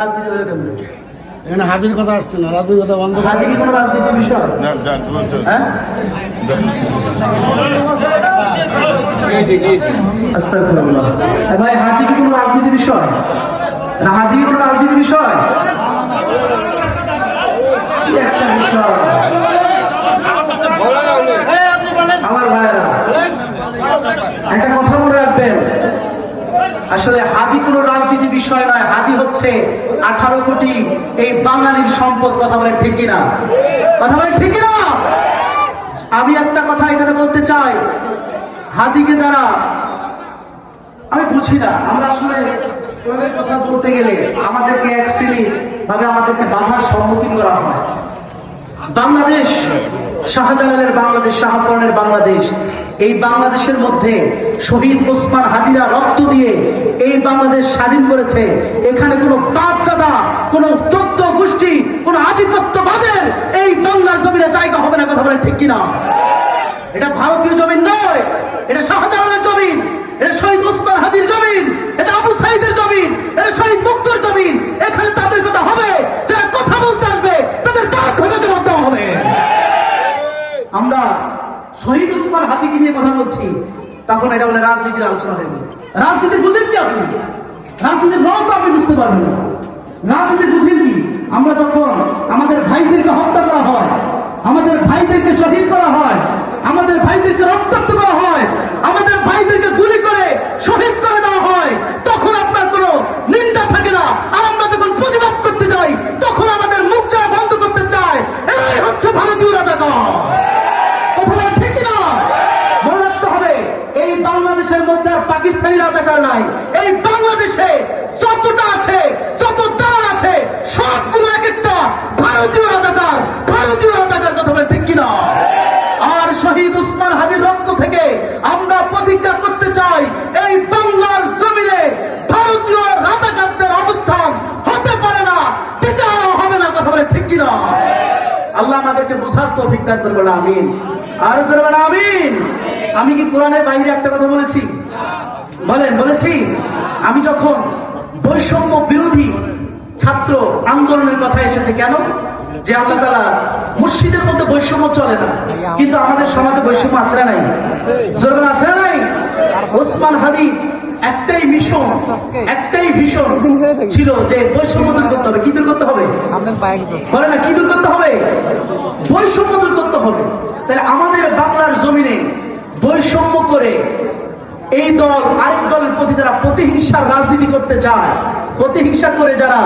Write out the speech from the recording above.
এখানে হাদির কথা আসছে না, রাজনীতির কথা বন্ধ। হাদি কি কোনো রাজনীতির বিষয়? হ্যাঁ, আস্তাগফিরুল্লাহ। ভাই, হাদি কি কোনো রাজনীতির বিষয়? হাদি কি কোনো রাজনীতির বিষয়? কি একটা বিষয় আমার ভাইরা, একটা কথা মনে রাখবেন, আসলে হাদি কোনো রাজনীতি বিষয় নয়। হাদি হচ্ছে 18 কোটি এই বাঙালির সম্পদ। কথা বলেন ঠিক কিনা? কথা বলেন ঠিক কিনা? আমি একটা কথা এখানে বলতে চাই, হাদিকে যারা, আমি বুঝি না, আমরা আসলে কোরআনের কথা বলতে গেলে আমাদেরকে এক শ্রেণী ভাবে আমাদেরকে বাধার সম্মুখীন করা হয়। বাংলাদেশ, শাহজালালের বাংলাদেশ, শাহপরানের বাংলাদেশ, এই বাংলাদেশের মধ্যে শহীদ ওসমান হাদিরা রক্ত দিয়ে এই বাংলাদেশ স্বাধীন করেছে। এখানে কোনো বাপ দাদা, কোনো 14 গোষ্ঠী, কোনো আধিপত্যবাদের এই বাংলার জমিনে জায়গা হবে না। কথা বলেন ঠিক কিনা? এটা ভারতীয় জমিন নয়, এটা শাহজালালের জমিন, এটা শহীদ ওসমান হাদির জমিন, এটা আবু সাইদের জমিন, এটা শহীদ মুক্তর জমিন। এখানে তাদের কথা হবে, যারা কথা বলতে আসবে তাদের দাঁত ভেঙে জবাব দেওয়া হবে। আমরা শহীদ ওসমান হাদিকে নিয়ে কথা বলছি, তখন এটা বলে রাজনীতির আলোচনা হবে। রাজনীতি বুঝেন কি আপনি? রাজনীতির রং তো আপনি বুঝতে পারবেন না। রাজনীতি বুঝেন কি? আমরা যখন আমাদের ভাইদেরকে হত্যা করা হয়, আমাদের ভাইদেরকে শহীদ করা হয়, আমাদের ভাইদেরকে রক্তাক্ত করা হয়, আমাদের ভাইদেরকে গুলি করে শহীদ করে দেওয়া হয়, তখন আপনার কোনো নিন্দা থাকে না। আর আমরা যখন প্রতিবাদ করতে যাই, তখন আমাদের মুখ যা বন্ধ করতে চায়। এই হচ্ছে ভারতীয় রাজাকার। বাংলাদেশের মধ্যে আর পাকিস্তানি রাজাকার নাই। এই বাংলাদেশে যতটা আছে, যত দল আছে, সবগুলো এক একটা ভারতীয় রাজাকার। ভারতীয় রাজাকার। কথা বলে ঠিক কিনা? আর শহীদ ওসমান হাদির রক্ত থেকে আমরা প্রতিজ্ঞা করতে চাই, এই বাংলার জমিনে ভারতীয় রাজাকারদের অবস্থান হতে পারে না, দিতেও হবে না। কথা বলে ঠিক কিনা? আল্লাহ আমাদেরকে বোঝার তৌফিক দান করবেন। আমিন। আর করবেন আমিন। আমি কি কোরআনের বাইরে একটা কথা বলেছি? বলেন, বলেছি? আমি যখন বৈষম্য বিরোধী ছাত্র আন্দোলনের কথা এসেছে, কেন? যে আল্লাহ তাআলা মসজিদের মধ্যে বৈষম্য চলে না, কিন্তু আমাদের সমাজে বৈষম্য আছে না নাই? জোরবেন আছে না নাই? ওসমান হাদি একটাই মিশন, একটাই ভীষণ ছিল যে বৈষম্য দূর করতে হবে। কি দূর করতে হবে? বলে না, কি দূর করতে হবে? বৈষম্য দূর করতে হবে। তাহলে আমাদের বাংলার জমিনে বৈষম্য করে এই দল আরেক দলের প্রতি যারা প্রতিহিংসার রাজনীতি করতে চায়, প্রতিহিংসা করে যারা